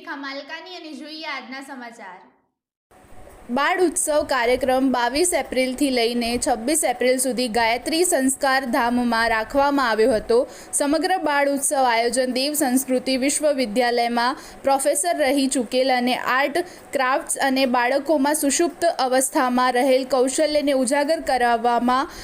રેખા માલકાની અને જોઈએ આજના સમાચાર। બાળ ઉત્સવ કાર્યક્રમ 22 એપ્રિલથી લઈને 26 એપ્રિલ સુધી ગાયત્રી સંસ્કાર ધામમાં રાખવામાં આવ્યો હતો। સમગ્ર બાળ ઉત્સવ આયોજન દેવ સંસ્કૃતિ વિશ્વવિદ્યાલયમાં પ્રોફેસર રહી ચૂકેલ અને આર્ટ ક્રાફ્ટ્સ અને બાળકોમાં સુષુપ્ત અવસ્થામાં રહેલ કૌશલ્યને ઉજાગર કરવામાં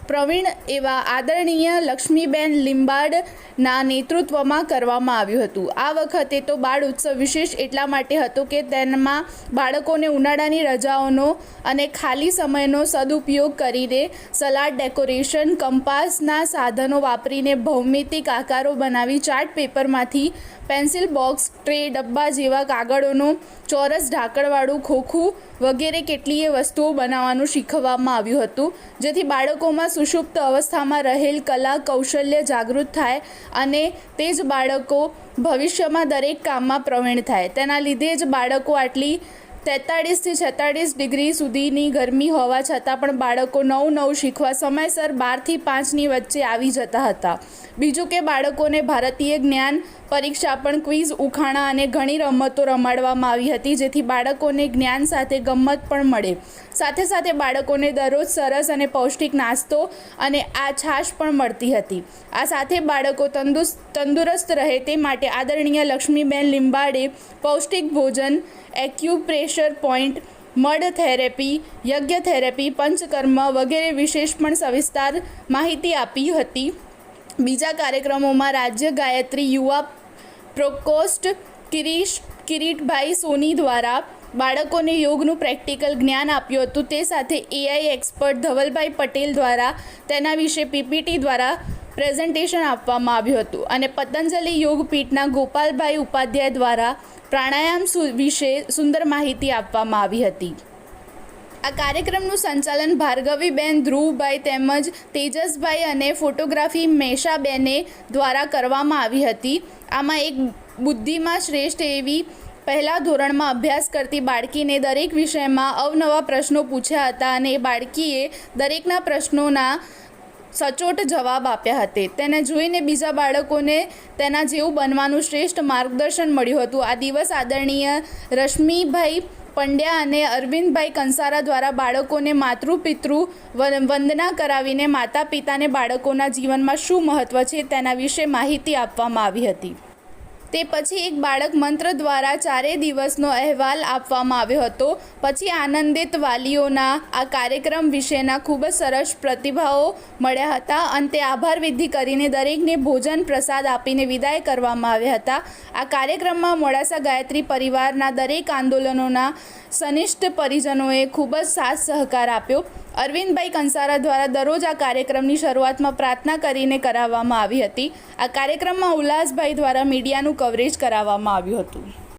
પ્રવીણ એવા આદરણીય લક્ષ્મીબેન લિંબાડના નેતૃત્વમાં કરવામાં આવ્યું હતું। આ વખતે તો બાળ ઉત્સવ વિશેષ એટલા માટે હતો કે તેમાં બાળકોને ઉનાળાની રજાઓનો અને ખાલી સમયનો સદુપયોગ કરીને સલાડ ડેકોરેશન, કંપાસના સાધનો વાપરીને ભૌમિતિક આકારો બનાવી ચાર્ટ પેપરમાંથી પેન્સિલ બોક્સ, ટ્રે, ડબ્બા જેવા કાગળોનો ચોરસ ઢાંકણવાળું ખોખું વગેરે કેટલીય વસ્તુઓ બનાવવાનું શીખવવામાં આવ્યું હતું, જેથી બાળકોમાં સુષુપ્ત અવસ્થામાં રહેલ કલા કૌશલ્ય જાગૃત થાય અને તે જ બાળકો ભવિષ્યમાં દરેક કામમાં પ્રવીણ થાય। તેના લીધે જ બાળકો આટલી 43 થી 46 ડિગ્રી સુધીની ગરમી હોવા છતાં પણ બાળકો નવું શીખવા સમયસર 12 થી 5ની વચ્ચે આવી જતા હતા। બીજું કે બાળકોને ભારતીય જ્ઞાન પરીક્ષા પણ ક્વિઝ, ઉખાણા અને ઘણી રમતો રમાડવામાં આવી હતી, જેથી બાળકોને જ્ઞાન સાથે ગમ્મત પણ મળે। સાથે સાથે બાળકોને દરરોજ સરસ અને પૌષ્ટિક નાસ્તો અને આ છાશ પણ મળતી હતી। આ સાથે બાળકો તંદુરસ્ત રહે તે માટે આદરણીય લક્ષ્મીબેન લિંબાડે પૌષ્ટિક ભોજન, એક્યુપ્રેશર પોઈન્ટ, મડ થેરેપી, યજ્ઞ થેરેપી, પંચકર્મ વગેરે વિશેષ પણ સવિસ્તાર માહિતી આપી હતી। બીજા કાર્યક્રમોમાં રાજ્ય ગાયત્રી યુવા પ્રકોષ્ઠ કિરીટભાઈ સોની દ્વારા બાળકોને યોગનું પ્રેક્ટિકલ જ્ઞાન આપ્યું હતું। તે સાથે એઆઈ એક્સપર્ટ ધવલભાઈ પટેલ દ્વારા તેના વિશે પીપીટી દ્વારા પ્રેઝન્ટેશન આપવામાં આવ્યું હતું અને પતંજલિ યોગપીઠના ગોપાલભાઈ ઉપાધ્યાય દ્વારા પ્રાણાયામ વિશે સુંદર માહિતી આપવામાં આવી હતી। આ કાર્યક્રમનું સંચાલન ભાર્ગવીબેન, ધ્રુવભાઈ તેમજ તેજસભાઈ અને ફોટોગ્રાફી મેષાબેને દ્વારા કરવામાં આવી હતી। આમાં એક બુદ્ધિમાં શ્રેષ્ઠ એવી પહેલા ધોરણમાં અભ્યાસ કરતી બાળકીને દરેક વિષયમાં અવનવા પ્રશ્નો પૂછ્યા હતા અને એ બાળકીએ દરેકના પ્રશ્નોના સચોટ જવાબ આપ્યા હતા। તેને જોઈને બીજા બાળકોને તેના જેવું બનવાનું શ્રેષ્ઠ માર્ગદર્શન મળ્યું હતું। આ દિવસ આદરણીય રશ્મિભાઈ પંડ્યા અને અરવિંદભાઈ કંસારા દ્વારા બાળકોને માતૃપિતૃ વંદના કરાવીને માતા પિતાને બાળકોના જીવનમાં શું મહત્ત્વ છે તેના વિશે માહિતી આપવામાં આવી હતી। તે પછી એક બાળક મંત્ર દ્વારા 4 દિવસનો અહેવાલ આપવામાં આવ્યો હતો। પછી આનંદિત વાલીઓના આ કાર્યક્રમ વિશેના ખૂબ જ સરસ પ્રતિભાવો મળ્યા હતા। અંતે આભાર વિધિ કરીને દરેકને ભોજન પ્રસાદ આપીને વિદાય કરવામાં આવ્યા હતા। આ કાર્યક્રમમાં મોડાસા ગાયત્રી પરિવારના દરેક આંદોલનોના સનિષ્ઠ પરિજનોએ ખૂબ જ સાથ સહકાર આપ્યો। અરવિંદભાઈ કંસારા દ્વારા દરરોજ આ કાર્યક્રમની શરૂઆતમાં પ્રાર્થના કરીને કરાવવામાં આવી હતી। આ કાર્યક્રમમાં ઉલ્લાસભાઈ દ્વારા મીડિયાનું કવરેજ કરાવવામાં આવ્યું હતું।